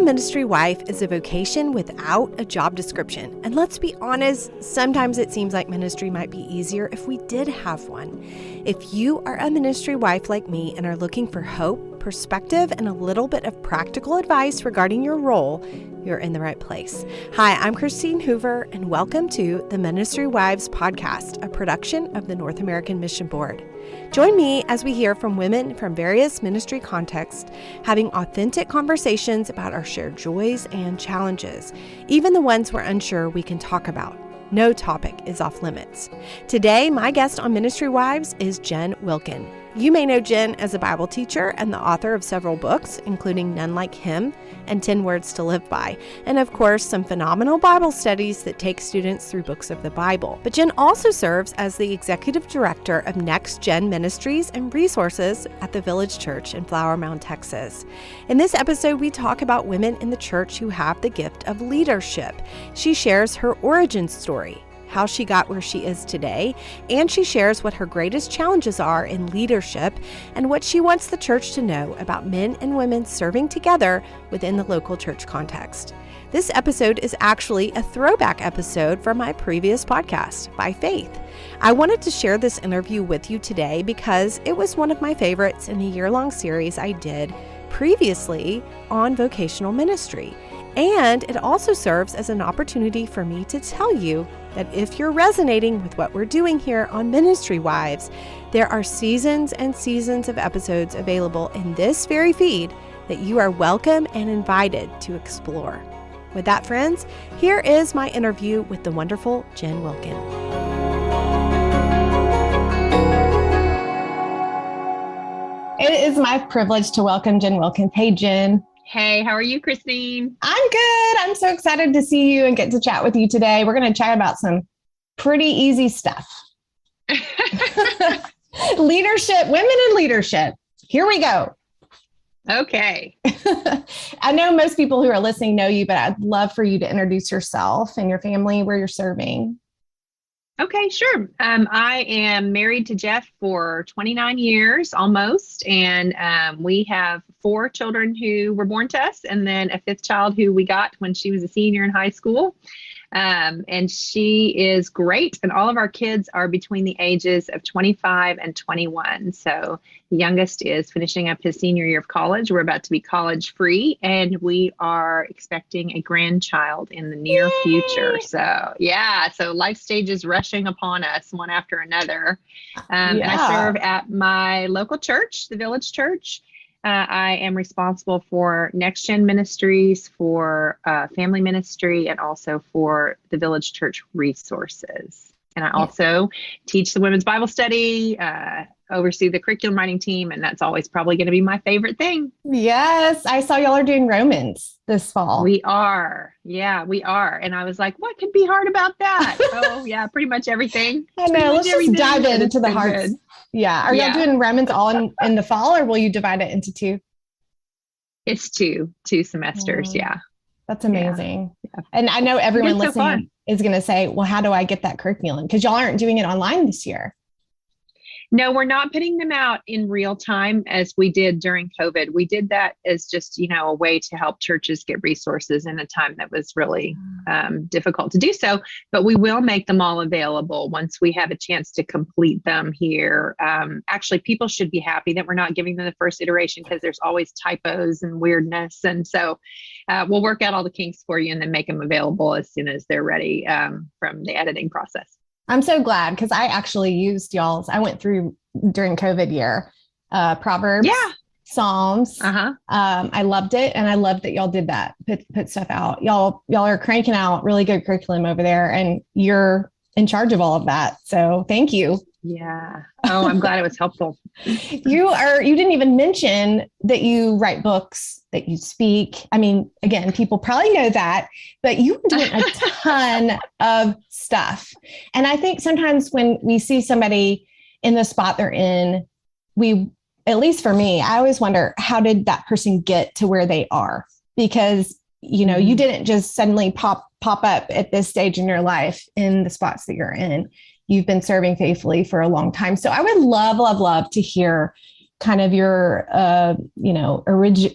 ministry wife is a vocation without a job description. And let's be honest, sometimes it seems like ministry might be easier if we did have one. If you are a ministry wife like me and are looking for hope, perspective, and a little bit of practical advice regarding your role, you're in the right place. Hi, I'm Christine Hoover, and welcome to the Ministry Wives Podcast, a production of the North American Mission Board. Join me as we hear from women from various ministry contexts, having authentic conversations about our shared joys and challenges, even the ones we're unsure we can talk about. No topic is off limits. Today, my guest on Ministry Wives is Jen Wilkin. You may know Jen as a Bible teacher and the author of several books, including None Like Him and 10 Words to Live By, and of course, some phenomenal Bible studies that take students through books of the Bible. But Jen also serves as the executive director of Next Gen Ministries and Resources at the Village Church in Flower Mound, Texas. In this episode, we talk about women in the church who have the gift of leadership. She shares her origin story, how she got where she is today, and she shares what her greatest challenges are in leadership and what she wants the church to know about men and women serving together within the local church context. This episode is actually a throwback episode from my previous podcast, By Faith. I wanted to share this interview with you today because it was one of my favorites in a year-long series I did previously on vocational ministry. And it also serves as an opportunity for me to tell you that if you're resonating with what we're doing here on Ministry Wives, there are seasons and seasons of episodes available in this very feed that you are welcome and invited to explore. With that, friends, here is my interview with the wonderful Jen Wilkin. It is my privilege to welcome Jen Wilkin. Hey, Jen. Hey, how are you, Christine? I'm good. I'm so excited to see you and get to chat with you today. We're going to chat about some pretty easy stuff. Leadership, women in leadership. Here we go. Okay. I know most people who are listening know you, but I'd love for you to introduce yourself and your family, where you're serving. Okay, sure. I am married to Jeff for 29 years almost, and we have 4 children who were born to us, and then a 5th child who we got when she was a senior in high school. And she is great. And all of our kids are between the ages of 25 and 21. So the youngest is finishing up his senior year of college. We're about to be college free, and we are expecting a grandchild in the near future. So yeah, so life stages rushing upon us one after another. And I serve at my local church, the Village Church. I am responsible for Next Gen Ministries, for family ministry, and also for the Village Church Resources. And I also teach the women's Bible study, oversee the curriculum writing team, and that's always probably going to be my favorite thing. Yes, I saw y'all are doing Romans this fall. We are. Yeah, we are. And I was like, what could be hard about that? Oh, yeah, pretty much everything. I know. Let's just dive into the hearts. Yeah. Are y'all doing Romans all in the fall, or will you divide it into 2? It's two semesters. Yeah. That's amazing. Yeah. And I know everyone listening is going to say, well, how do I get that curriculum? Because y'all aren't doing it online this year. No, we're not putting them out in real time as we did during COVID. We did that as just, a way to help churches get resources in a time that was really difficult to do so. But we will make them all available once we have a chance to complete them here. Actually, people should be happy that we're not giving them the first iteration, because there's always typos and weirdness. And so we'll work out all the kinks for you and then make them available as soon as they're ready from the editing process. I'm so glad, because I actually used y'all's. I went through during COVID year, Proverbs, Psalms. I loved it. And I loved that y'all did that, put stuff out. Y'all are cranking out really good curriculum over there, and you're in charge of all of that. So thank you. Yeah. Oh, I'm glad it was helpful. You didn't even mention that you write books, that you speak. I mean, again, people probably know that, but you're doing a ton of stuff. And I think sometimes when we see somebody in the spot they're in, at least for me, I always wonder, how did that person get to where they are? Because, you didn't just suddenly pop up at this stage in your life in the spots that you're in. You've been serving faithfully for a long time. So I would love to hear kind of your,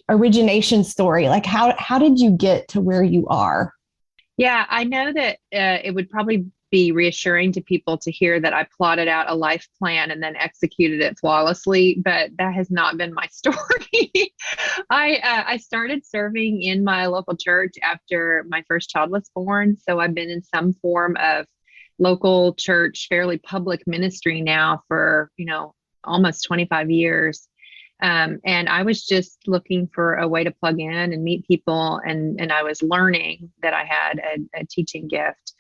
origination story? Like how did you get to where you are? Yeah, I know that it would probably be reassuring to people to hear that I plotted out a life plan and then executed it flawlessly, but that has not been my story. I started serving in my local church after my first child was born, so I've been in some form of local church, fairly public ministry now for almost 25 years. And I was just looking for a way to plug in and meet people. And I was learning that I had a teaching gift.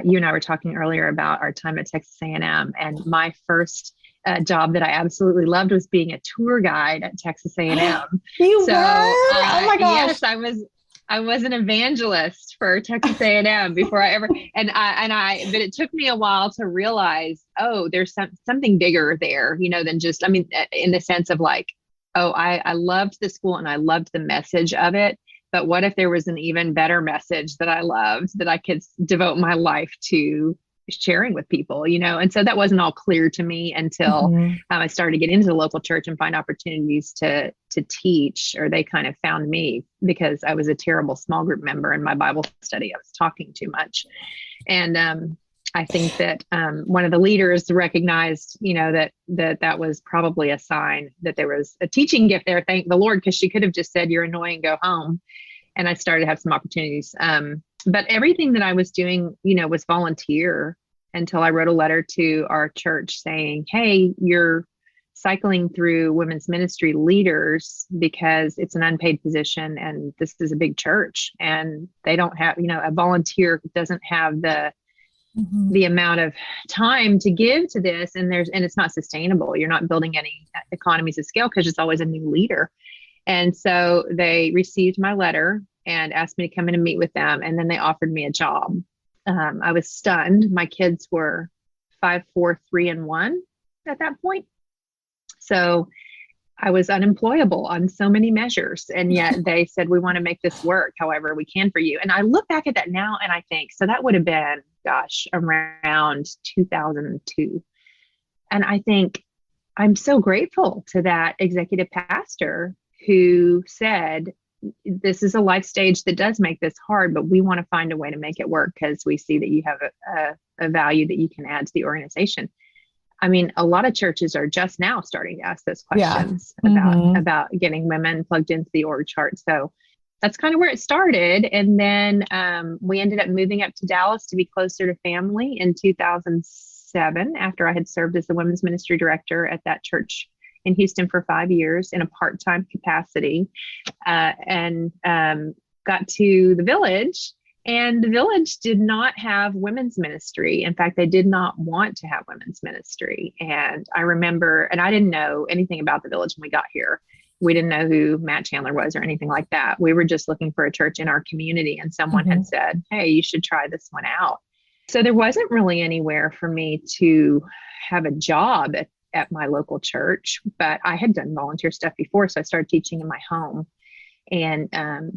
You and I were talking earlier about our time at Texas A&M, and my first job that I absolutely loved was being a tour guide at Texas A&M. You were? Oh my gosh. Yes, I was an evangelist for Texas A&M before I ever, but it took me a while to realize, oh, there's something bigger there, than just, in the sense of like, oh, I loved the school and I loved the message of it. But what if there was an even better message that I loved that I could devote my life to sharing with people, And so that wasn't all clear to me until I started to get into the local church and find opportunities to teach, or they kind of found me because I was a terrible small group member in my Bible study. I was talking too much. And I think that one of the leaders recognized, that was probably a sign that there was a teaching gift there. Thank the Lord, because she could have just said, "You're annoying, go home." And I started to have some opportunities. But everything that I was doing, was volunteer until I wrote a letter to our church saying, "Hey, you're cycling through women's ministry leaders because it's an unpaid position and this is a big church and they don't have, a volunteer doesn't have the amount of time to give to this, and it's not sustainable. You're not building any economies of scale because it's always a new leader." And so they received my letter and asked me to come in and meet with them. And then they offered me a job. I was stunned. My kids were 5, 4, 3, and 1 at that point. So I was unemployable on so many measures. And yet they said, "We want to make this work however we can for you." And I look back at that now and I think, so that would have been, around 2002. And I think I'm so grateful to that executive pastor who said, "This is a life stage that does make this hard, but we want to find a way to make it work because we see that you have a value that you can add to the organization." A lot of churches are just now starting to ask those questions about getting women plugged into the org chart. So that's kind of where it started. And then we ended up moving up to Dallas to be closer to family in 2007, after I had served as the women's ministry director at that church in Houston for 5 years in a part-time capacity, and got to the Village. And the Village did not have women's ministry. In fact, they did not want to have women's ministry. And I remember, and I didn't know anything about the Village when we got here. We didn't know who Matt Chandler was or anything like that. We were just looking for a church in our community. And someone had said, "Hey, you should try this one out." So there wasn't really anywhere for me to have a job at my local church, but I had done volunteer stuff before. So I started teaching in my home, and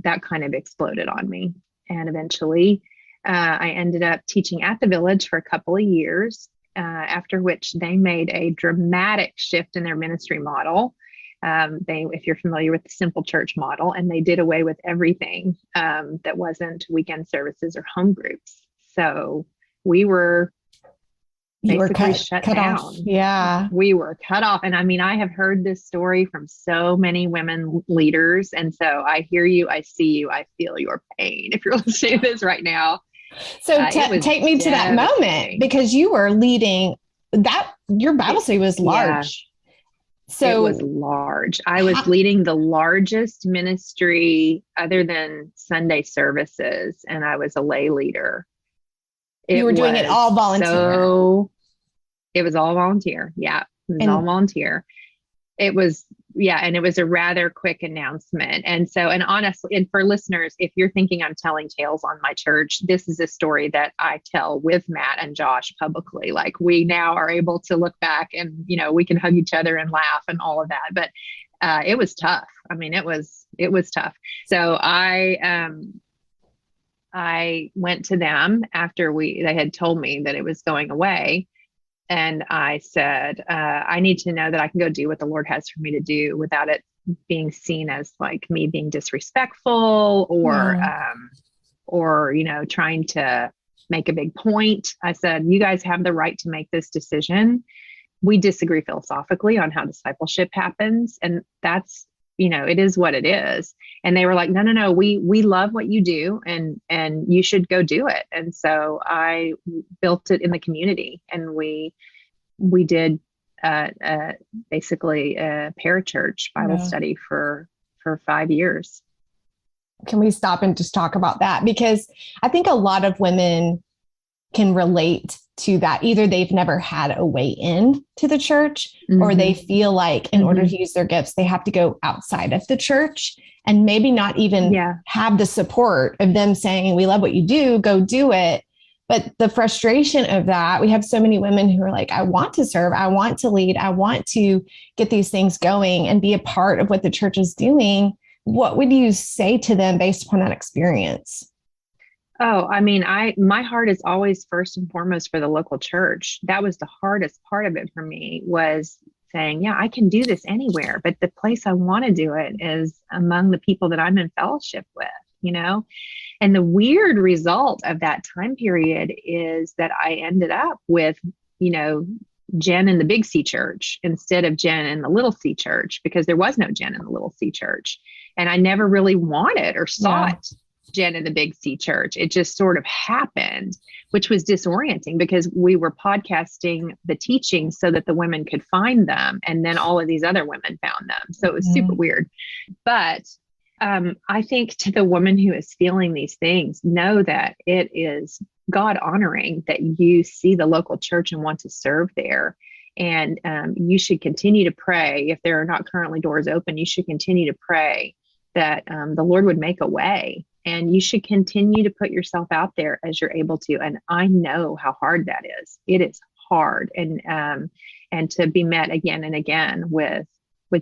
that kind of exploded on me. And eventually I ended up teaching at the Village for a couple of years, after which they made a dramatic shift in their ministry model. If you're familiar with the Simple Church model, and they did away with everything that wasn't weekend services or home groups. So we were basically shut down. Off. Yeah. We were cut off. And I have heard this story from so many women leaders. And so I hear you, I see you, I feel your pain if you're listening to this right now. So take me to that moment, because you were leading that, your Bible study was large. Yeah. So it was large. I was leading the largest ministry other than Sunday services, and I was a lay leader. You were doing it all volunteer. So it was all volunteer. Yeah. It was all volunteer. It was, and it was a rather quick announcement. And honestly, and for listeners, if you're thinking I'm telling tales on my church, this is a story that I tell with Matt and Josh publicly. Like, we now are able to look back and, we can hug each other and laugh and all of that. But it was tough. It was tough. So I went to them after they had told me that it was going away. And I said, I need to know that I can go do what the Lord has for me to do without it being seen as like me being disrespectful or, trying to make a big point. I said, you guys have the right to make this decision. We disagree philosophically on how discipleship happens. And that's, it is what it is. And they were like, no, we love what you do and you should go do it. And so I built it in the community, and we did basically a parachurch Bible study for 5 years. Can we stop and just talk about that? Because I think a lot of women can relate to that. Either they've never had a way in to the church, or they feel like in order to use their gifts, they have to go outside of the church and maybe not even have the support of them saying, we love what you do, go do it. But the frustration of that, we have so many women who are like, I want to serve, I want to lead, I want to get these things going and be a part of what the church is doing. What would you say to them based upon that experience? Oh, I mean, my heart is always first and foremost for the local church. That was the hardest part of it for me, was saying, I can do this anywhere, but the place I want to do it is among the people that I'm in fellowship with, And the weird result of that time period is that I ended up with, Jen in the Big C church instead of Jen in the Little C church, because there was no Jen in the Little C church. And I never really wanted or sought Jen in the Big C church. It just sort of happened, which was disorienting because we were podcasting the teachings so that the women could find them. And then all of these other women found them. So it was super weird. But I think to the woman who is feeling these things, know that it is God honoring that you see the local church and want to serve there. And you should continue to pray. If there are not currently doors open, you should continue to pray that the Lord would make a way. And you should continue to put yourself out there as you're able to. And I know how hard that is. It is hard. And to be met again and again with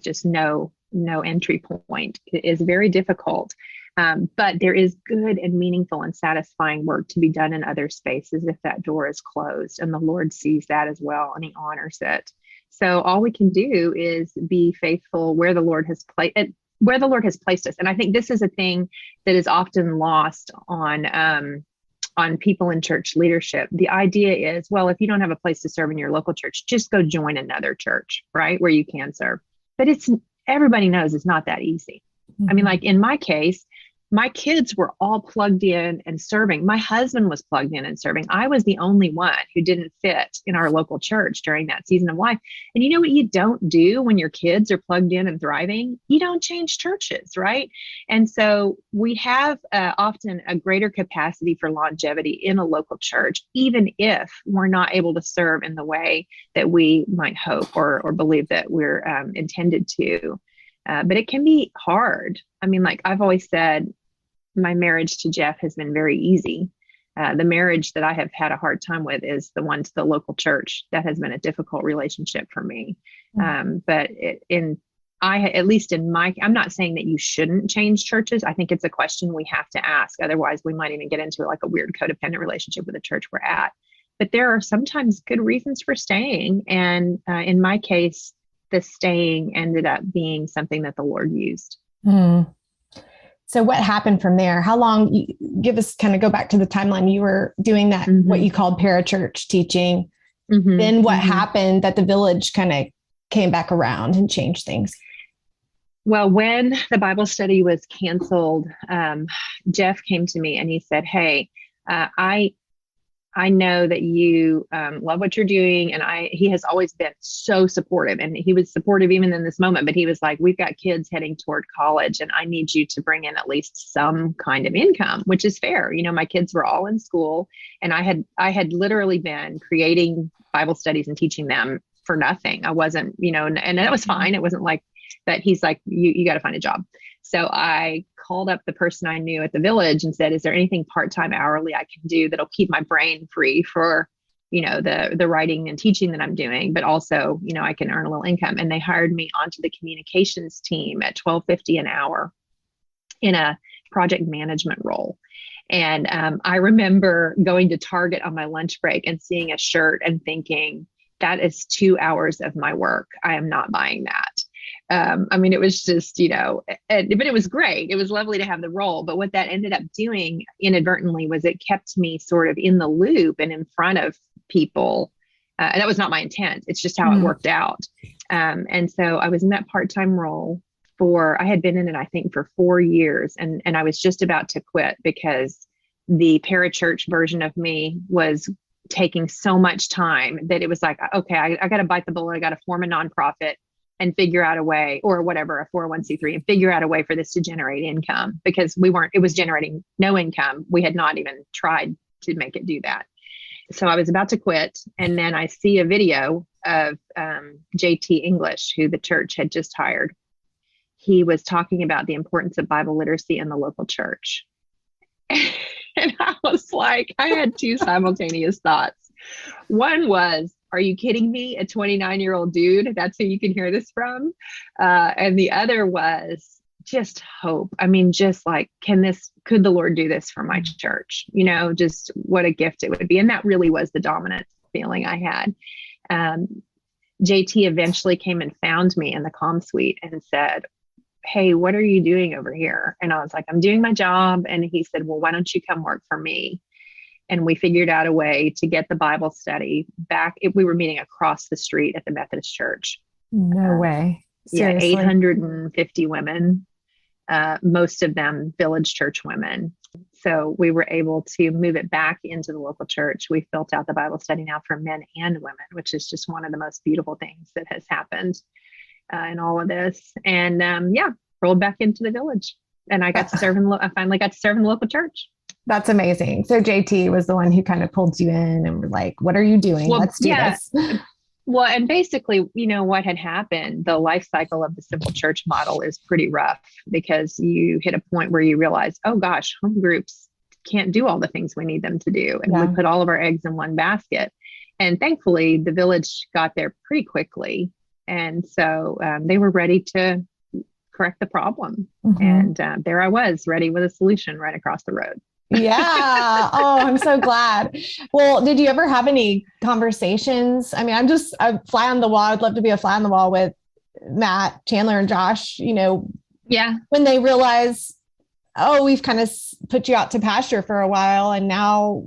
just no entry point is very difficult. But there is good and meaningful and satisfying work to be done in other spaces if that door is closed. And the Lord sees that as well, and he honors it. So all we can do is be faithful where the Lord has placed us. And I think this is a thing that is often lost on people in church leadership. The idea is, well, if you don't have a place to serve in your local church, just go join another church, right, where you can serve. But everybody knows it's not that easy. I mean, like in my case, my kids were all plugged in and serving. My husband was plugged in and serving. I was the only one who didn't fit in our local church during that season of life. And you know what you don't do when your kids are plugged in and thriving? You don't change churches, right? And so we have often a greater capacity for longevity in a local church, even if we're not able to serve in the way that we might hope or believe that we're intended to. But it can be hard. I mean, like I've always said, my marriage to Jeff has been very easy. The marriage that I have had a hard time with is the one to the local church. That has been a difficult relationship for me. But at least in I'm not saying that you shouldn't change churches. I think it's a question we have to ask. Otherwise, we might even get into like a weird codependent relationship with the church we're at. But there are sometimes good reasons for staying. And in my case, the staying ended up being something that the Lord used. So what happened from there? How long, give us, kind of go back to the timeline. You were doing that, what you called parachurch teaching. Then what happened that the village kind of came back around and changed things? Well, when the Bible study was canceled, Jeff came to me and he said, hey, I know that you love what you're doing. And he has always been so supportive, and he was supportive even in this moment, but he was like, we've got kids heading toward college and I need you to bring in at least some kind of income, which is fair. My kids were all in school, and I had literally been creating Bible studies and teaching them for nothing. I wasn't, and that was fine. It wasn't like, but he's like, you got to find a job. So I called up the person I knew at the village and said, is there anything part-time hourly I can do that'll keep my brain free for, the writing and teaching that I'm doing, but also, I can earn a little income. And they hired me onto the communications team at $12.50 an hour in a project management role. And I remember going to Target on my lunch break and seeing a shirt and thinking, that is 2 hours of my work. I am not buying that. I mean, it was just, but it was great. It was lovely to have the role. But what that ended up doing inadvertently was it kept me sort of in the loop and in front of people. And that was not my intent. It's just how it worked out. And so I was in that part-time role I had been in it, I think, for 4 years. And I was just about to quit because the parachurch version of me was taking so much time that it was like, okay, I got to bite the bullet. I got to form a nonprofit and figure out a way, or whatever, a 401c3, and figure out a way for this to generate income, because it was generating no income. We had not even tried to make it do that. So I was about to quit. And then I see a video of JT English, who the church had just hired. He was talking about the importance of Bible literacy in the local church. And I was like, I had two simultaneous thoughts. One was, are you kidding me? A 29-year-old dude, that's who you can hear this from. And the other was just hope. I mean, just like, could the Lord do this for my church? Just what a gift it would be. And that really was the dominant feeling I had. JT eventually came and found me in the comm suite and said, hey, what are you doing over here? And I was like, I'm doing my job. And he said, well, why don't you come work for me? And we figured out a way to get the Bible study back. We were meeting across the street at the Methodist Church. No way. Seriously? Yeah, 850 women, most of them village church women. So we were able to move it back into the local church. We've built out the Bible study now for men and women, which is just one of the most beautiful things that has happened in all of this. And rolled back into the village. And I got to serve I finally got to serve in the local church. That's amazing. So JT was the one who kind of pulled you in and were like, what are you doing? Well, let's do this. Well, and basically, what had happened, the life cycle of the simple church model is pretty rough, because you hit a point where you realize, oh gosh, home groups can't do all the things we need them to do. And we put all of our eggs in one basket. And thankfully, the village got there pretty quickly. And so they were ready to correct the problem. And there I was, ready with a solution right across the road. Yeah. Oh, I'm so glad. Well, did you ever have any conversations? I mean, I'm a fly on the wall. I'd love to be a fly on the wall with Matt, Chandler, and Josh, Yeah. when they realize, oh, we've kind of put you out to pasture for a while. And now,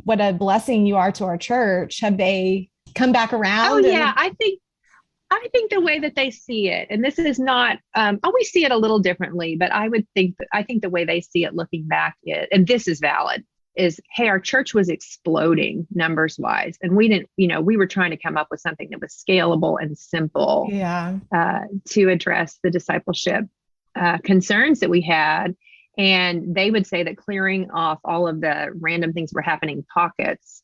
what a blessing you are to our church. Have they come back around? Oh, yeah. I think the way that they see it, and this is not, we see it a little differently, but I think the way they see it looking back, and this is valid, is, hey, our church was exploding numbers wise. And we didn't, we were trying to come up with something that was scalable and simple to address the discipleship concerns that we had. And they would say that clearing off all of the random things that were happening in pockets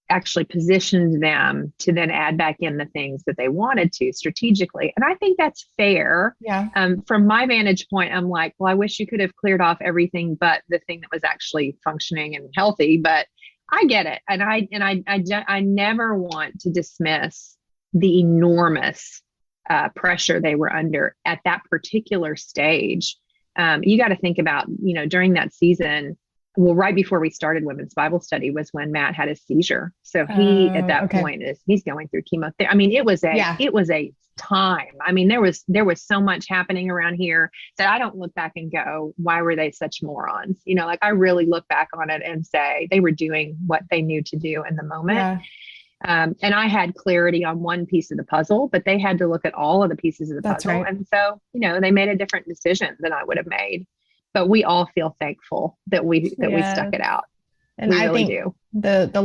actually positioned them to then add back in the things that they wanted to strategically. And I think that's fair. Yeah. From my vantage point, I'm like, well, I wish you could have cleared off everything but the thing that was actually functioning and healthy, but I get it. And I never want to dismiss the enormous pressure they were under at that particular stage. You got to think about, during that season, well, right before we started women's Bible study was when Matt had a seizure. So he, at that point, he's going through chemotherapy. I mean, it was a time. I mean, there was so much happening around here that I don't look back and go, why were they such morons? I really look back on it and say they were doing what they knew to do in the moment. Yeah. And I had clarity on one piece of the puzzle, but they had to look at all of the pieces of the puzzle. Right. And so, they made a different decision than I would have made. But we all feel thankful that we stuck it out. And I think the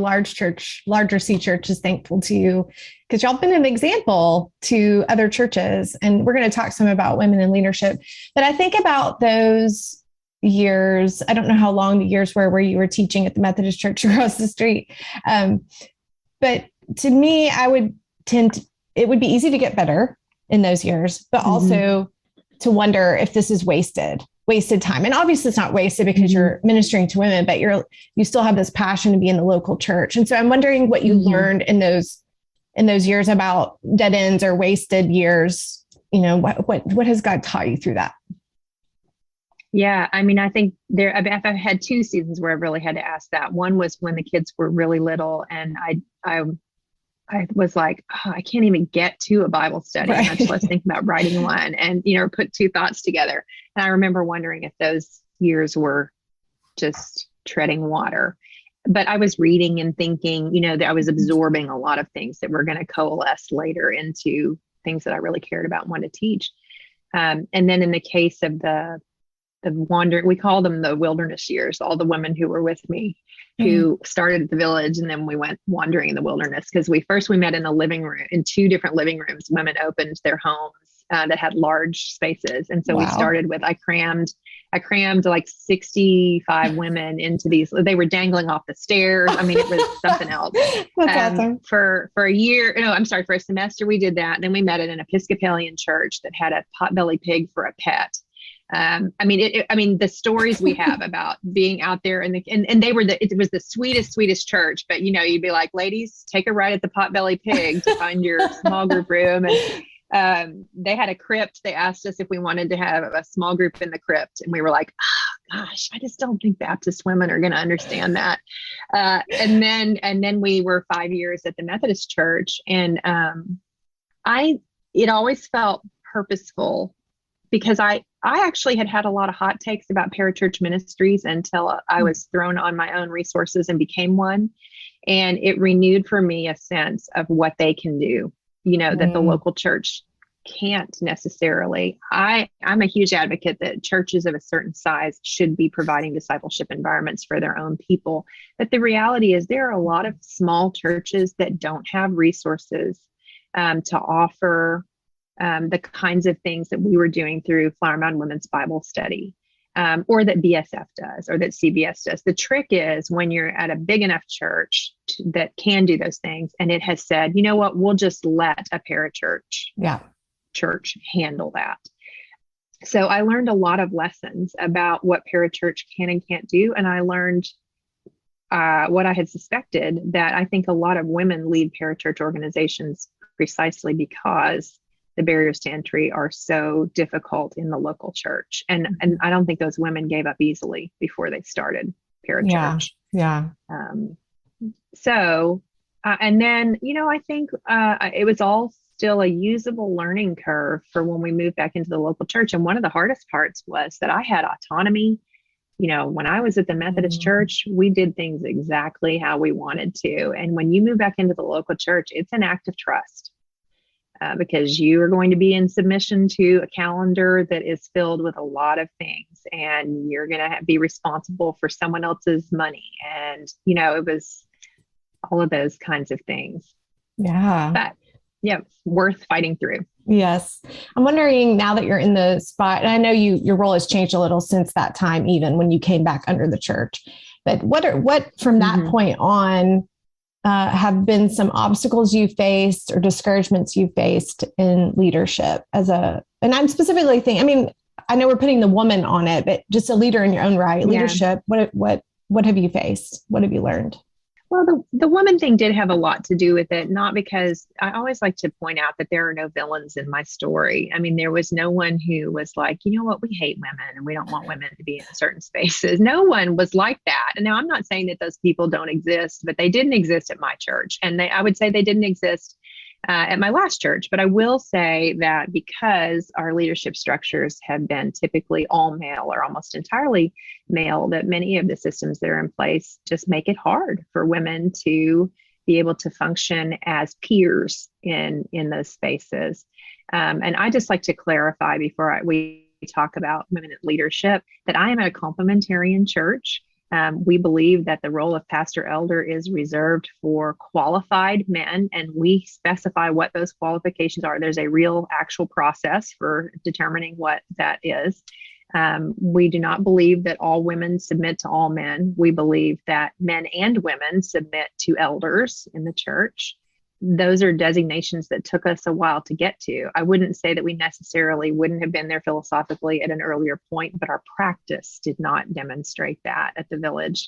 larger C church is thankful to you, because y'all been an example to other churches. And we're going to talk some about women in leadership. But I think about those years. I don't know how long the years were where you were teaching at the Methodist church across the street. But to me, it would be easy to get better in those years, but also to wonder if this is wasted time. And obviously it's not wasted because you're ministering to women, but you still have this passion to be in the local church. And so I'm wondering what you learned in those years about dead ends or wasted years. What has God taught you through that? Yeah. I mean, I think I've had two seasons where I really had to ask that. One was when the kids were really little, and I I was like, oh, I can't even get to a Bible study, Right. much less think about writing one and, put two thoughts together. And I remember wondering if those years were just treading water. But I was reading and thinking, that I was absorbing a lot of things that were going to coalesce later into things that I really cared about and wanted to teach. And then in the case of the wandering, we call them the wilderness years, all the women who were with me who started at the village, and then we went wandering in the wilderness, because we met in a living room, in two different living rooms. Women opened their homes that had large spaces. And so we started with, I crammed like 65 women into these. They were dangling off the stairs. I mean, it was something else. That's awesome. For a semester, we did that. And then we met at an Episcopalian church that had a potbelly pig for a pet. The stories we have about being out there and it was the sweetest church, but you'd be like, ladies, take a ride at the Potbelly Pig to find your small group room. And they had a crypt. They asked us if we wanted to have a small group in the crypt. And we were like, oh, gosh, I just don't think Baptist women are going to understand that. And then we were 5 years at the Methodist church. And it always felt purposeful, because I actually had a lot of hot takes about parachurch ministries until I was thrown on my own resources and became one. And it renewed for me a sense of what they can do, that the local church can't necessarily. I'm a huge advocate that churches of a certain size should be providing discipleship environments for their own people. But the reality is there are a lot of small churches that don't have resources to offer the kinds of things that we were doing through Flower Mound Women's Bible Study, or that BSF does, or that CBS does. The trick is when you're at a big enough church that can do those things, and it has said, you know what, we'll just let a parachurch church handle that. So I learned a lot of lessons about what parachurch can and can't do. And I learned what I had suspected, that I think a lot of women lead parachurch organizations precisely because the barriers to entry are so difficult in the local church. And I don't think those women gave up easily before they started parachurch. Yeah. And then, I think it was all still a usable learning curve for when we moved back into the local church. And one of the hardest parts was that I had autonomy. When I was at the Methodist church, we did things exactly how we wanted to. And when you move back into the local church, it's an act of trust. Because you are going to be in submission to a calendar that is filled with a lot of things, and you're going to be responsible for someone else's money. And, it was all of those kinds of things. Yeah. But worth fighting through. Yes. I'm wondering, now that you're in the spot, and I know your role has changed a little since that time, even when you came back under the church, but what from that point on, have been some obstacles you faced or discouragements you faced in leadership and I'm specifically thinking, I know we're putting the woman on it, but just a leader in your own right, leadership, what have you faced? What have you learned? Well, the woman thing did have a lot to do with it, not because I always like to point out that there are no villains in my story. There was no one who was like, you know what, we hate women and we don't want women to be in certain spaces. No one was like that. And now I'm not saying that those people don't exist, but they didn't exist at my church. And I would say they didn't exist at my last church. But I will say that because our leadership structures have been typically all male or almost entirely male, that many of the systems that are in place just make it hard for women to be able to function as peers in those spaces. And I just like to clarify before we talk about women in leadership that I am at a complementarian church. We believe that the role of pastor elder is reserved for qualified men, and we specify what those qualifications are. There's a real actual process for determining what that is. We do not believe that all women submit to all men. We believe that men and women submit to elders in the church. Those are designations that took us a while to get to. I wouldn't say that we necessarily wouldn't have been there philosophically at an earlier point, but our practice did not demonstrate that at the village.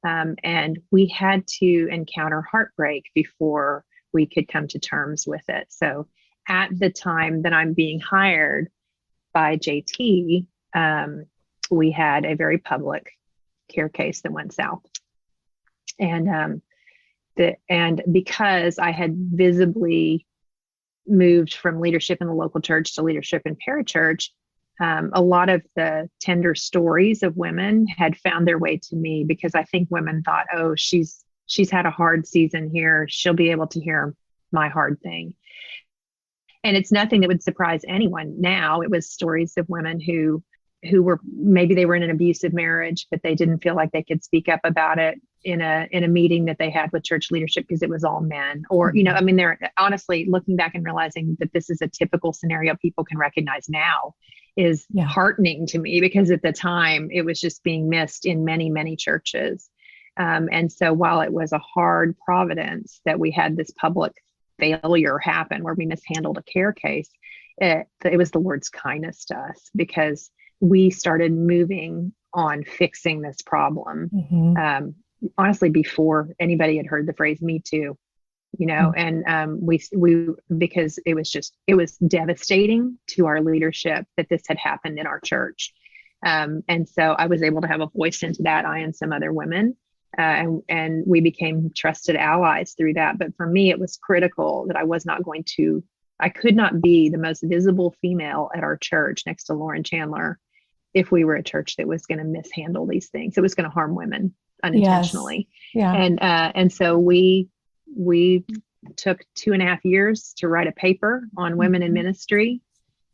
And we had to encounter heartbreak before we could come to terms with it. So at the time that I'm being hired by JT, we had a very public care case that went south. And And because I had visibly moved from leadership in the local church to leadership in parachurch, a lot of the tender stories of women had found their way to me, because I think women thought, oh, she's had a hard season here. She'll be able to hear my hard thing. And it's nothing that would surprise anyone now. It was stories of women who were, maybe they were in an abusive marriage, but they didn't feel like they could speak up about it in a meeting that they had with church leadership because it was all men. Or, I mean, they're honestly looking back and realizing that this is a typical scenario people can recognize now is heartening to me, because at the time it was just being missed in many, many churches. And so while it was a hard providence that we had this public failure happen where we mishandled a care case, it was the Lord's kindness to us, because we started moving on fixing this problem. Honestly, before anybody had heard the phrase "Me Too," and we because it was devastating to our leadership that this had happened in our church. And so I was able to have a voice into that, I and some other women. And we became trusted allies through that. But for me, it was critical that I could not be the most visible female at our church next to Lauren Chandler if we were a church that was going to mishandle these things. It was going to harm women unintentionally. Yes. Yeah. And so we took 2.5 years to write a paper on women in ministry.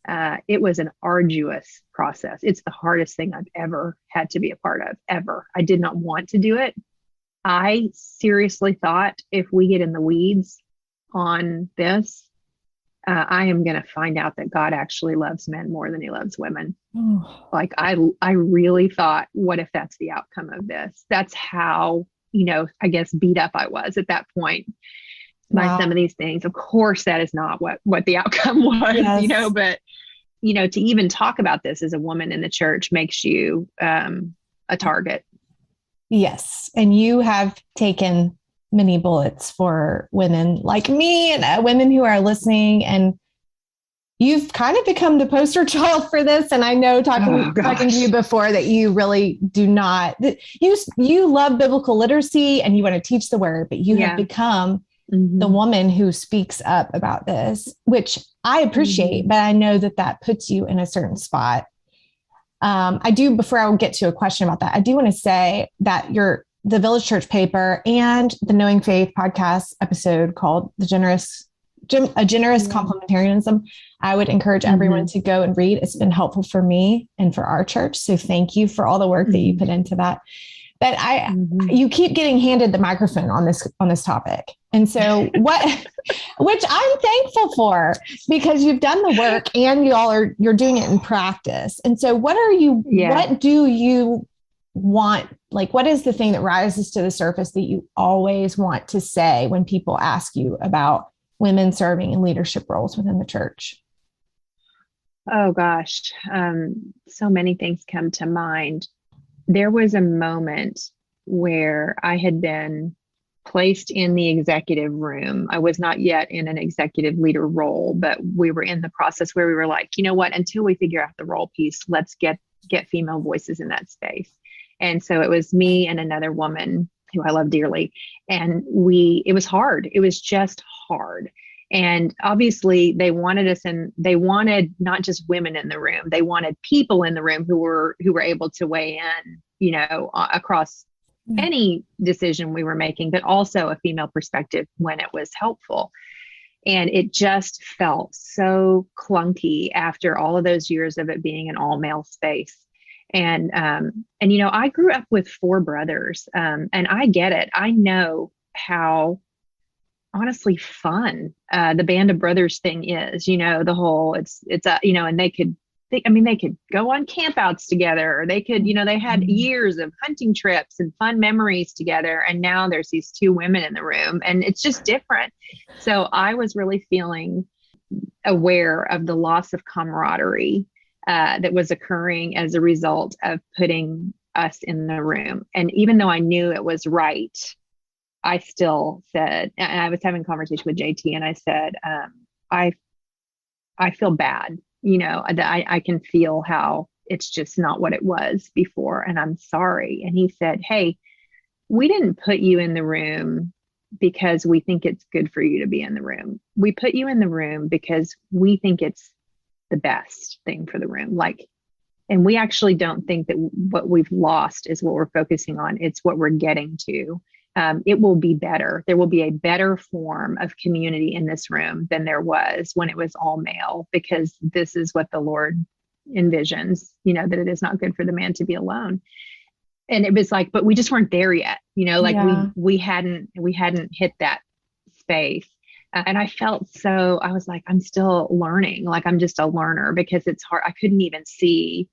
It was an arduous process. It's the hardest thing I've ever had to be a part of, ever. I did not want to do it. I seriously thought, if we get in the weeds on this, I am going to find out that God actually loves men more than he loves women. Like I really thought, what if that's the outcome of this? That's how, I guess beat up I was at that point by some of these things. Of course, that is not what the outcome was, but to even talk about this as a woman in the church makes you a target. Yes. And you have taken many bullets for women like me and women who are listening. And you've kind of become the poster child for this. And I know talking to you before that you really do not, you love biblical literacy and you want to teach the word, but you have become the woman who speaks up about this, which I appreciate, but I know that puts you in a certain spot. I do, before I will get to a question about that, I do want to say that the Village Church paper and the Knowing Faith podcast episode called A Generous Complementarianism, I would encourage everyone to go and read. It's been helpful for me and for our church. So thank you for all the work that you put into that. But you keep getting handed the microphone on this topic. And so which I'm thankful for, because you've done the work and you're doing it in practice. And so what do you want? Like, what is the thing that rises to the surface that you always want to say when people ask you about women serving in leadership roles within the church? Oh gosh. So many things come to mind. There was a moment where I had been placed in the executive room. I was not yet in an executive leader role, but we were in the process where we were like, you know what, until we figure out the role piece, let's get female voices in that space. And so it was me and another woman who I love dearly. And it was hard. It was just hard. And obviously they wanted us, and they wanted not just women in the room, they wanted people in the room who were able to weigh in, across any decision we were making, but also a female perspective when it was helpful. And it just felt so clunky after all of those years of it being an all male space. And I grew up with 4 brothers, and I get it. I know how honestly fun the Band of Brothers thing is, the whole, and they could go on campouts together, or they could, they had years of hunting trips and fun memories together. And now there's these 2 women in the room, and it's just different. So I was really feeling aware of the loss of camaraderie that was occurring as a result of putting us in the room. And even though I knew it was right, I still said, and I was having a conversation with JT, and I said, I feel bad, that I can feel how it's just not what it was before. And I'm sorry. And he said, hey, we didn't put you in the room because we think it's good for you to be in the room. We put you in the room because we think it's the best thing for the room. Like, and we actually don't think that what we've lost is what we're focusing on. It's what we're getting to. It will be better. There will be a better form of community in this room than there was when it was all male, because this is what the Lord envisions, that it is not good for the man to be alone. And it was like, but we just weren't there yet, like we hadn't hit that space. And I felt I was like, I'm still learning. Like, I'm just a learner, because it's hard. I couldn't even see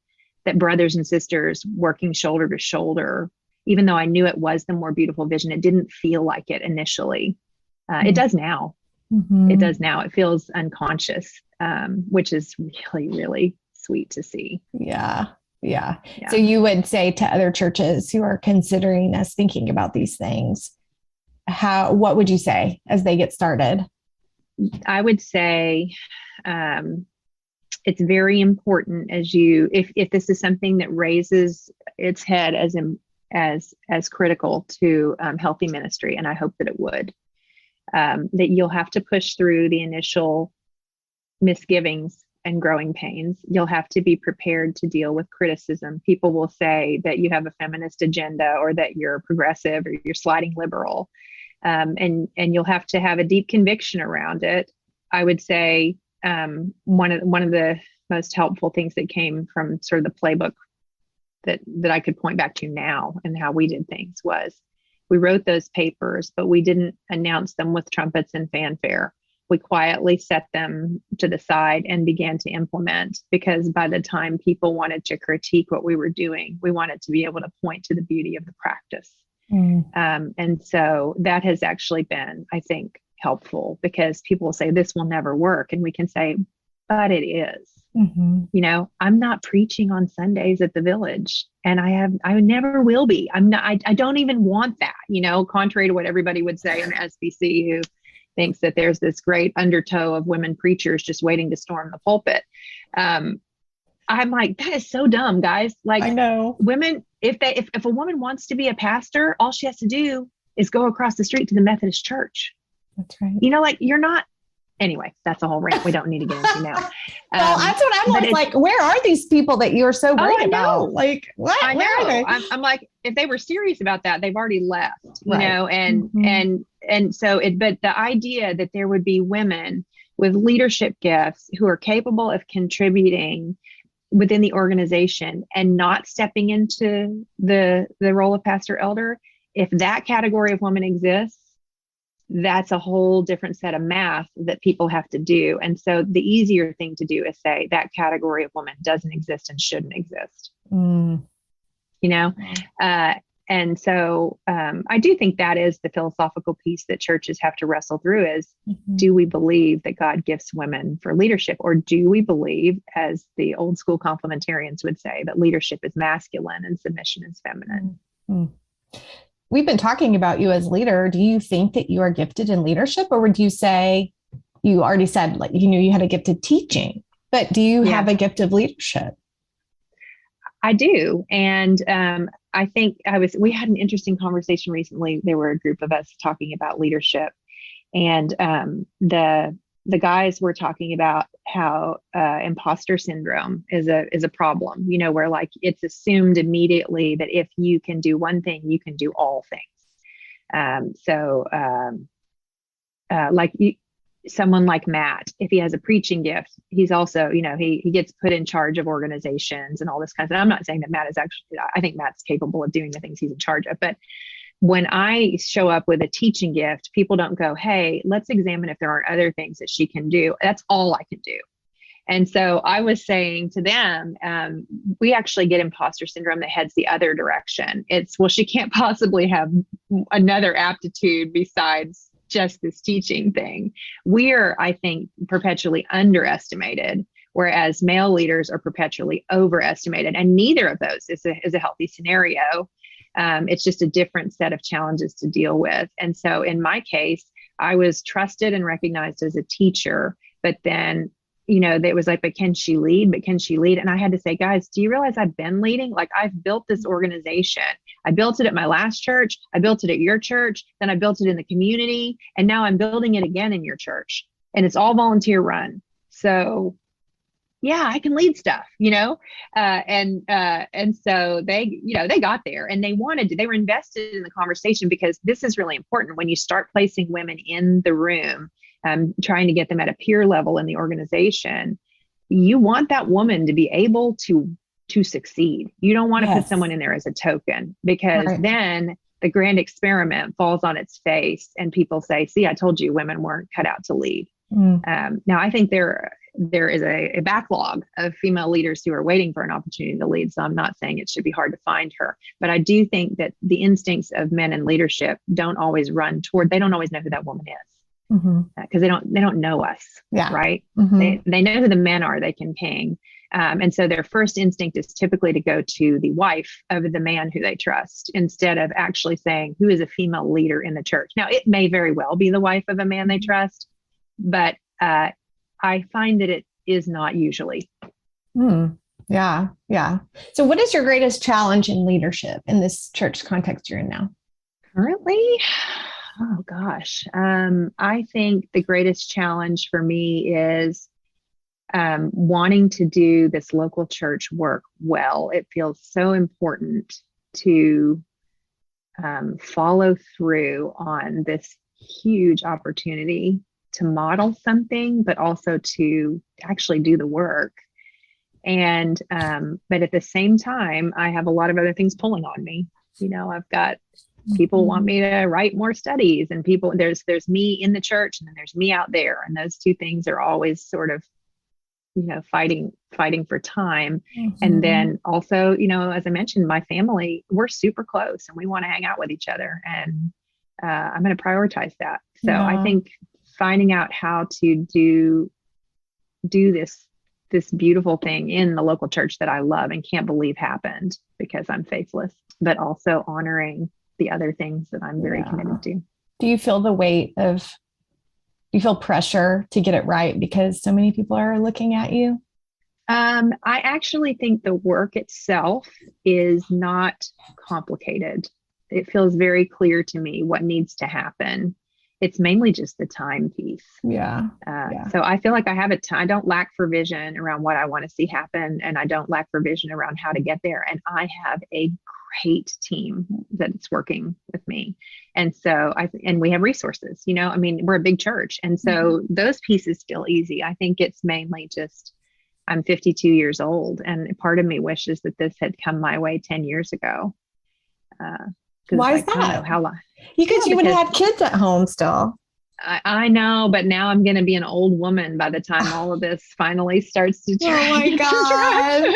that brothers and sisters working shoulder to shoulder, even though I knew it was the more beautiful vision. It didn't feel like it initially. It does now. It does now. It feels unconscious, which is really, really sweet to see. Yeah. So you would say to other churches who are considering this, thinking about these things, what would you say as they get started? I would say it's very important if this is something that raises its head as critical to healthy ministry, and I hope that it would, that you'll have to push through the initial misgivings and growing pains. You'll have to be prepared to deal with criticism. People will say that you have a feminist agenda, or that you're progressive, or you're sliding liberal. And you'll have to have a deep conviction around it. I would say one of the most helpful things that came from sort of the playbook that I could point back to now and how we did things was, we wrote those papers, but we didn't announce them with trumpets and fanfare. We quietly set them to the side and began to implement, because by the time people wanted to critique what we were doing, we wanted to be able to point to the beauty of the practice. And so that has actually been, I think, helpful, because people will say this will never work. And we can say, but it is. I'm not preaching on Sundays at the Village, and I never will be. I don't even want that, contrary to what everybody would say in SBC, who thinks that there's this great undertow of women preachers just waiting to storm the pulpit. I'm like, that is so dumb, guys. Like, I know women, if a woman wants to be a pastor, all she has to do is go across the street to the Methodist church. That's right. Like, you're not. Anyway, that's a whole rant we don't need to get into now. Well, that's what I'm like, where are these people that you're so worried about? Like, what? I know. Where are they? I'm like, if they were serious about that, they've already left, and so but the idea that there would be women with leadership gifts who are capable of contributing within the organization and not stepping into the role of pastor elder, if that category of woman exists, that's a whole different set of math that people have to do. And so the easier thing to do is say that category of woman doesn't exist and shouldn't exist. And so I do think that is the philosophical piece that churches have to wrestle through is, do we believe that God gifts women for leadership? Or do we believe, as the old school complementarians would say, that leadership is masculine and submission is feminine? We've been talking about you as leader. Do you think that you are gifted in leadership, or would you say, you already said, like, you had a gift of teaching, but do you have a gift of leadership? I do. And I think we had an interesting conversation recently. There were a group of us talking about leadership, and the guys were talking about how imposter syndrome is a problem, where like it's assumed immediately that if you can do one thing, you can do all things. Someone like Matt, if he has a preaching gift, he's also, he gets put in charge of organizations and all this kind of stuff. I'm not saying that Matt is actually, I think Matt's capable of doing the things he's in charge of, but when I show up with a teaching gift, people don't go, hey, let's examine if there are other things that she can do. That's all I can do. And so I was saying to them, we actually get imposter syndrome that heads the other direction. It's, well, she can't possibly have another aptitude besides just this teaching thing. We're, I think, perpetually underestimated, whereas male leaders are perpetually overestimated. And neither of those is a healthy scenario. It's just a different set of challenges to deal with. And so in my case, I was trusted and recognized as a teacher, but then, that was like, but can she lead? But can she lead? And I had to say, guys, do you realize I've been leading? Like, I've built this organization. I built it at my last church. I built it at your church. Then I built it in the community. And now I'm building it again in your church. And it's all volunteer run. So yeah, I can lead stuff, and so they got there, and they were invested in the conversation, because this is really important when you start placing women in the room, trying to get them at a peer level in the organization. You want that woman to be able to succeed. You don't want to put someone in there as a token, because then the grand experiment falls on its face and people say, see, I told you women weren't cut out to lead. Now, I think there is a backlog of female leaders who are waiting for an opportunity to lead. So I'm not saying it should be hard to find her, but I do think that the instincts of men in leadership don't always they don't always know who that woman is, because they don't know us. Right. They know who the men are they can ping. And so their first instinct is typically to go to the wife of the man who they trust, instead of actually saying, who is a female leader in the church? Now, it may very well be the wife of a man they trust, but I find that it is not usually. Yeah. So what is your greatest challenge in leadership in this church context you're in now? Currently? Oh gosh. I think the greatest challenge for me is wanting to do this local church work well. It feels so important to follow through on this huge opportunity to model something, but also to actually do the work. And, but at the same time, I have a lot of other things pulling on me. I've got people want me to write more studies, and there's me in the church, and then there's me out there. And those two things are always sort of, fighting for time. And then also, as I mentioned, my family, we're super close and we want to hang out with each other. And I'm going to prioritize that. So I think finding out how to do this beautiful thing in the local church that I love and can't believe happened because I'm faithless, but also honoring the other things that I'm very committed to. Do you feel pressure to get it right because so many people are looking at you? I actually think the work itself is not complicated. It feels very clear to me what needs to happen. It's mainly just the time piece. So I feel like I don't lack for vision around what I want to see happen. And I don't lack for vision around how to get there. And I have a great team that's working with me. And so and we have resources, we're a big church. And so those pieces feel easy. I think it's mainly just, I'm 52 years old. And part of me wishes that this had come my way 10 years ago. Why is that? How long? Because you would have kids at home still. I know, but now I'm going to be an old woman by the time all of this finally starts to turn. Oh my gosh.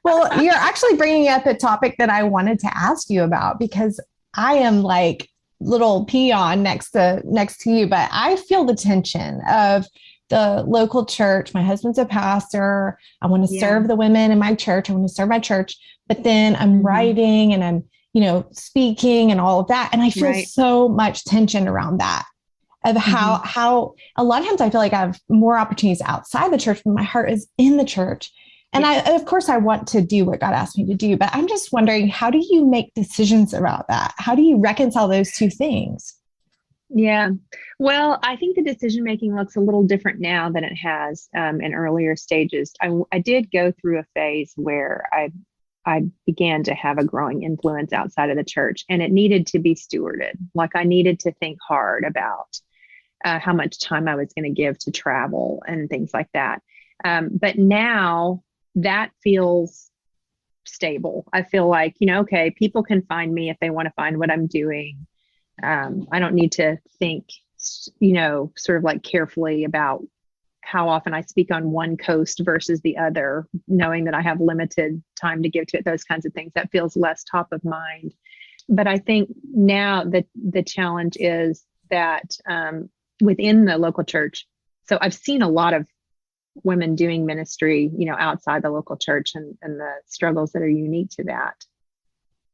Well, you're actually bringing up a topic that I wanted to ask you about, because I am like little peon next to you, but I feel the tension of the local church. My husband's a pastor. I want to serve the women in my church. I want to serve my church, but then I'm writing and I'm speaking and all of that. And I feel so much tension around that, of how a lot of times I feel like I have more opportunities outside the church, but my heart is in the church. And of course I want to do what God asked me to do, but I'm just wondering, how do you make decisions about that? How do you reconcile those two things? Yeah. Well, I think the decision-making looks a little different now than it has in earlier stages. I did go through a phase where I began to have a growing influence outside of the church, and it needed to be stewarded. Like, I needed to think hard about how much time I was going to give to travel and things like that. But now that feels stable. I feel like, okay, people can find me if they want to find what I'm doing. I don't need to think, sort of like carefully about how often I speak on one coast versus the other, knowing that I have limited time to give to it, those kinds of things. That feels less top of mind. But I think now that the challenge is that within the local church, so I've seen a lot of women doing ministry, outside the local church and the struggles that are unique to that.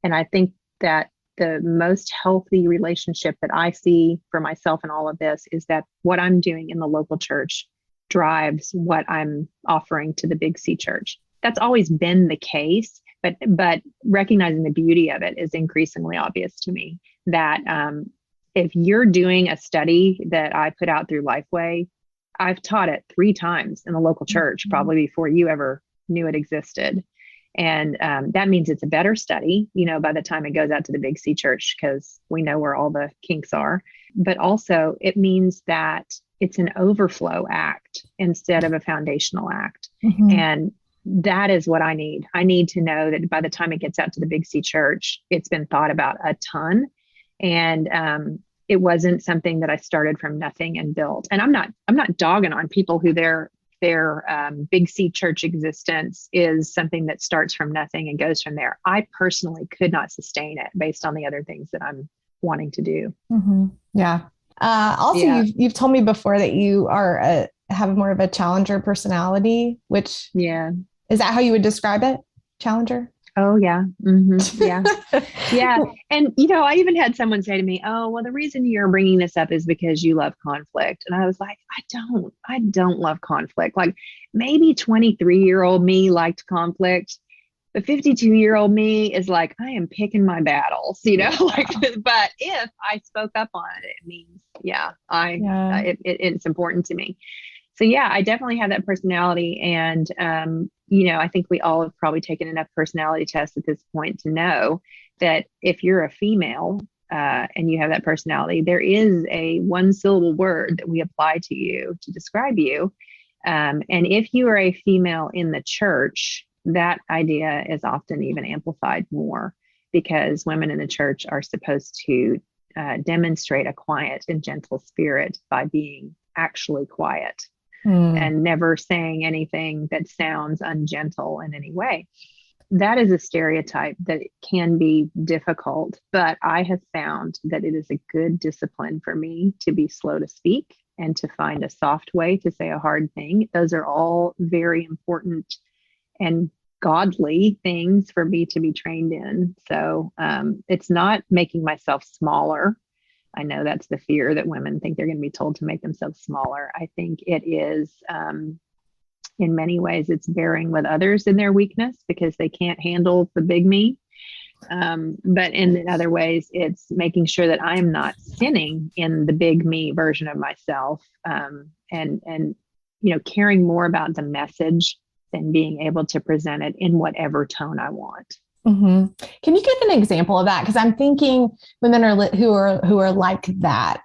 And I think that the most healthy relationship that I see for myself in all of this is that what I'm doing in the local church drives what I'm offering to the Big C church. That's always been the case, but recognizing the beauty of it is increasingly obvious to me that if you're doing a study that I put out through Lifeway, I've taught it 3 times in the local church, probably before you ever knew it existed. And that means it's a better study, by the time it goes out to the Big C church, because we know where all the kinks are. But also it means that it's an overflow act instead of a foundational act. Mm-hmm. And that is what I need. I need to know that by the time it gets out to the Big C church, it's been thought about a ton. And it wasn't something that I started from nothing and built. And I'm not dogging on people who their Big C church existence is something that starts from nothing and goes from there. I personally could not sustain it based on the other things that I'm wanting to do. Mm-hmm. Yeah. You've told me before that you have more of a challenger personality, which is that how you would describe it? Challenger? Oh yeah. Mm-hmm. Yeah. Yeah. And, I even had someone say to me, oh, well, the reason you're bringing this up is because you love conflict. And I was like, I don't love conflict. Like maybe 23-year-old me liked conflict. The 52-year-old me is like, I am picking my battles, but if I spoke up on it, it means, it's important to me. So yeah, I definitely have that personality. And, I think we all have probably taken enough personality tests at this point to know that if you're a female and you have that personality, there is a 1-syllable word that we apply to you to describe you. And if you are a female in the church, that idea is often even amplified more because women in the church are supposed to demonstrate a quiet and gentle spirit by being actually quiet. And never saying anything that sounds ungentle in any way. That is a stereotype that can be difficult, but I have found that it is a good discipline for me to be slow to speak and to find a soft way to say a hard thing. Those are all very important and godly things for me to be trained in. So it's not making myself smaller. I know that's the fear that women think they're going to be told to make themselves smaller. I think it is, in many ways, it's bearing with others in their weakness because they can't handle the big me. But in other ways, it's making sure that I am not sinning in the big me version of myself, and caring more about the message than being able to present it in whatever tone I want. Mm-hmm. Can you give an example of that? Because I'm thinking women who are like that.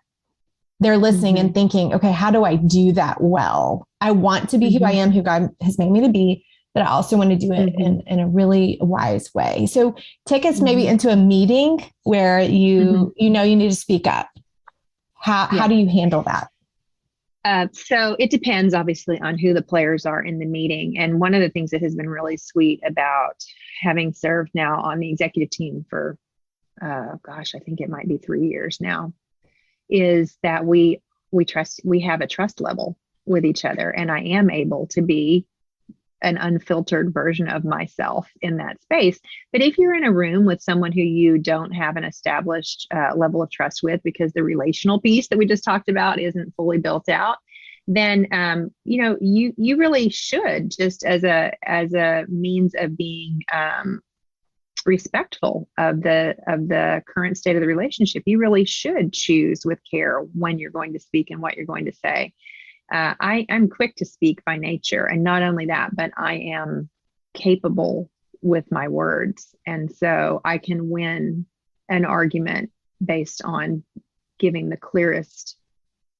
They're listening and thinking, okay, how do I do that well? I want to be who I am, who God has made me to be, but I also want to do it in a really wise way. So take us maybe into a meeting where you need to speak up. How do you handle that? So it depends, obviously, on who the players are in the meeting. And one of the things that has been really sweet about having served now on the executive team for, I think it might be 3 years now, is that we have a trust level with each other. And I am able to be an unfiltered version of myself in that space. But if you're in a room with someone who you don't have an established level of trust with because the relational piece that we just talked about isn't fully built out, then you really should, just as a means of being respectful of the current state of the relationship, you really should choose with care when you're going to speak and what you're going to say. I'm quick to speak by nature. And not only that, but I am capable with my words. And so I can win an argument based on giving the clearest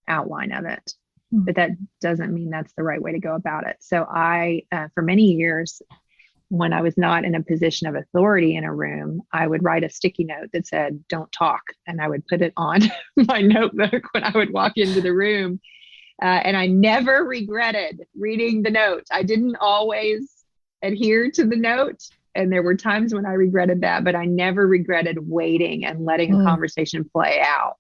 outline of it. But that doesn't mean that's the right way to go about it. So I, for many years, when I was not in a position of authority in a room, I would write a sticky note that said, "Don't talk." And I would put it on my notebook when I would walk into the room. And I never regretted reading the note. I didn't always adhere to the note. And there were times when I regretted that, but I never regretted waiting and letting a conversation play out.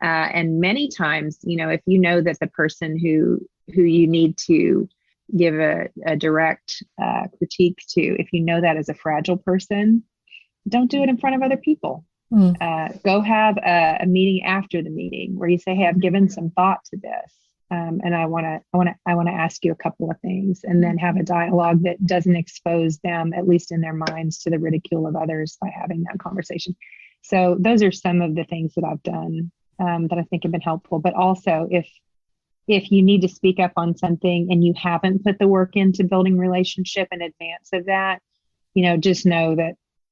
And many times, if you know that the person who you need to give a direct critique to, if you know that as a fragile person, don't do it in front of other people. Go have a meeting after the meeting where you say, "Hey, I've given some thought to this. And I want to ask you a couple of things, and then have a dialogue that doesn't expose them, at least in their minds, to the ridicule of others by having that conversation. So those are some of the things that I've done that I think have been helpful. But also, if you need to speak up on something and you haven't put the work into building relationship in advance of that, just know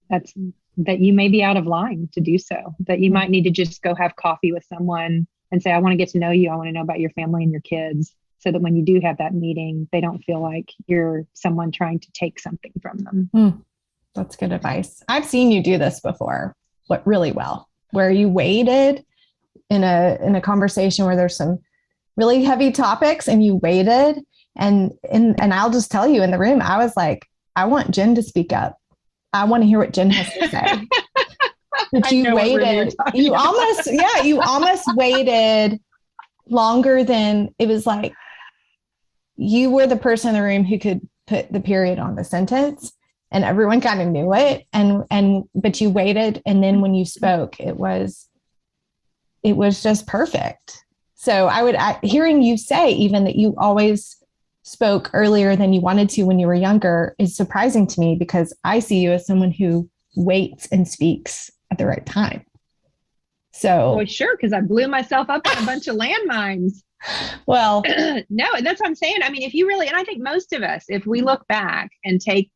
that you may be out of line to do so, that you might need to just go have coffee with someone and say, I want to get to know you. I want to know about your family and your kids, so that when you do have that meeting, they don't feel like you're someone trying to take something from them. That's good advice. I've seen you do this before, but really well, where you waited in a conversation where there's some really heavy topics, and you waited. And I'll just tell you, in the room, I was like, I want Jen to speak up. I want to hear what Jen has to say. But you waited. You almost waited longer than it was like you were the person in the room who could put the period on the sentence, and everyone kind of knew it. But you waited, and then when you spoke, it was just perfect. So hearing you say even that you always spoke earlier than you wanted to when you were younger is surprising to me, because I see you as someone who waits and speaks at the right time. So, well, sure, because I blew myself up on a bunch of landmines. Well, no, that's what I'm saying. I mean, if you really, and I think most of us, if we look back and take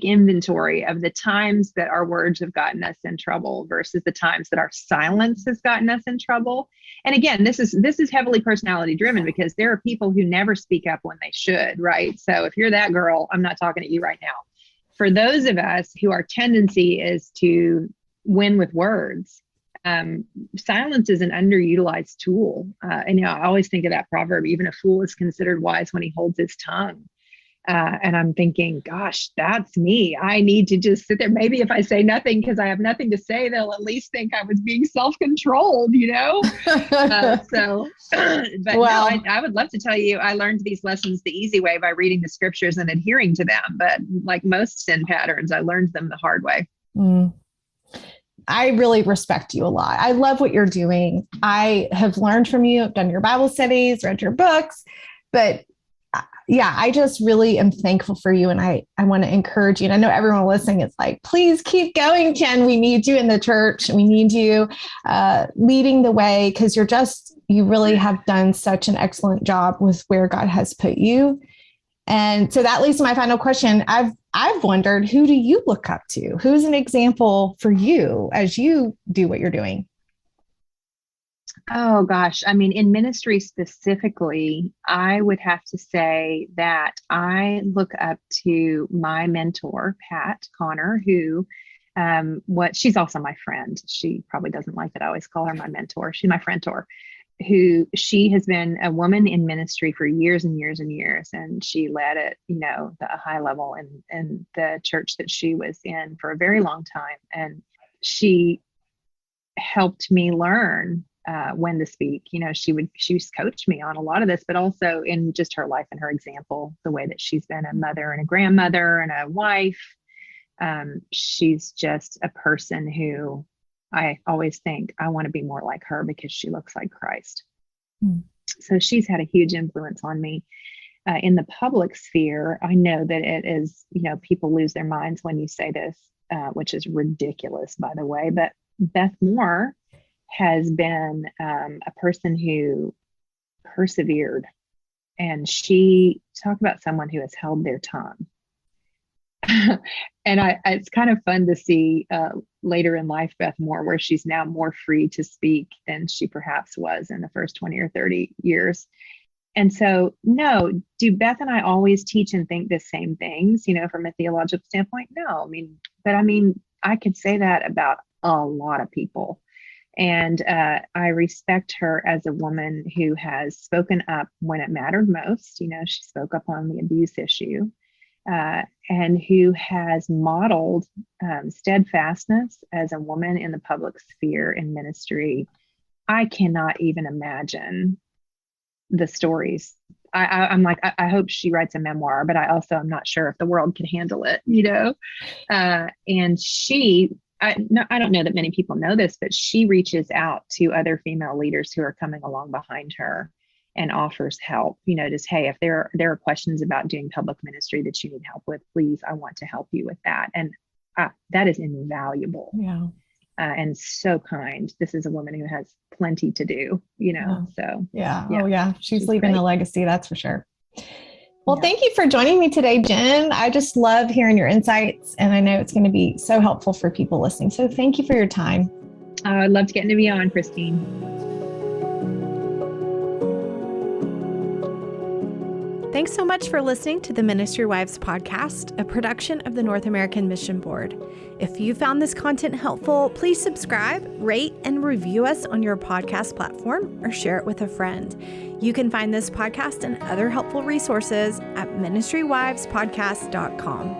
inventory of the times that our words have gotten us in trouble versus the times that our silence has gotten us in trouble. And again, this is heavily personality driven, because there are people who never speak up when they should, right? So if you're that girl, I'm not talking to you right now. For those of us who our tendency is to win with words, silence is an underutilized tool. And I always think of that proverb, even a fool is considered wise when he holds his tongue. And I'm thinking, gosh, that's me. I need to just sit there. Maybe if I say nothing because I have nothing to say, they'll at least think I was being self-controlled, but well, no, I would love to tell you, I learned these lessons the easy way by reading the scriptures and adhering to them. But like most sin patterns, I learned them the hard way. I really respect you a lot. I love what you're doing. I have learned from you. I've done your Bible studies, read your books, but yeah, I just really am thankful for you. And I want to encourage you. And I know everyone listening is like, please keep going, Jen. We need you in the church. We need you leading the way, because you really have done such an excellent job with where God has put you. And so that leads to my final question. I've wondered, who do you look up to? Who's an example for you as you do what you're doing? Oh, gosh. I mean, in ministry specifically, I would have to say that I look up to my mentor, Pat Connor, who she's also my friend. She probably doesn't like that I always call her my mentor. She's my friend-tor, she has been a woman in ministry for years and years and years. And she led at, the high level in the church that she was in for a very long time. And she helped me learn when to speak. She would coach me on a lot of this, but also in just her life and her example, the way that she's been a mother and a grandmother and a wife. She's just a person who I always think I want to be more like her, because she looks like Christ. So she's had a huge influence on me. In the public sphere, I know that it is, people lose their minds when you say this, which is ridiculous, by the way, but Beth Moore has been a person who persevered, and she talked about someone who has held their tongue. And it's kind of fun to see later in life, Beth Moore, where she's now more free to speak than she perhaps was in the first 20 or 30 years. And so, no, do Beth and I always teach and think the same things, from a theological standpoint? No, I could say that about a lot of people. And I respect her as a woman who has spoken up when it mattered most. She spoke up on the abuse issue. And who has modeled steadfastness as a woman in the public sphere in ministry. I cannot even imagine the stories. I'm like, I hope she writes a memoir, but I also am not sure if the world can handle it, and I don't know that many people know this, but she reaches out to other female leaders who are coming along behind her and offers help. Just, hey, if there are questions about doing public ministry that you need help with, please, I want to help you with that. And that is invaluable. Yeah. And so kind. This is a woman who has plenty to do, so. Yeah. Oh yeah. She's leaving great. a legacy. That's for sure. Well, thank you for joining me today, Jen. I just love hearing your insights, and I know it's going to be so helpful for people listening. So thank you for your time. I loved getting to be on, Christine. Thanks so much for listening to the Ministry Wives podcast, a production of the North American Mission Board. If you found this content helpful, please subscribe, rate, and review us on your podcast platform or share it with a friend. You can find this podcast and other helpful resources at ministrywivespodcast.com.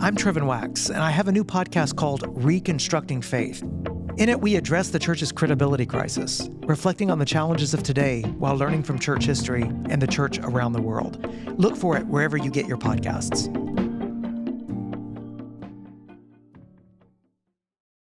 I'm Trevin Wax, and I have a new podcast called Reconstructing Faith. In it, we address the church's credibility crisis, reflecting on the challenges of today while learning from church history and the church around the world. Look for it wherever you get your podcasts.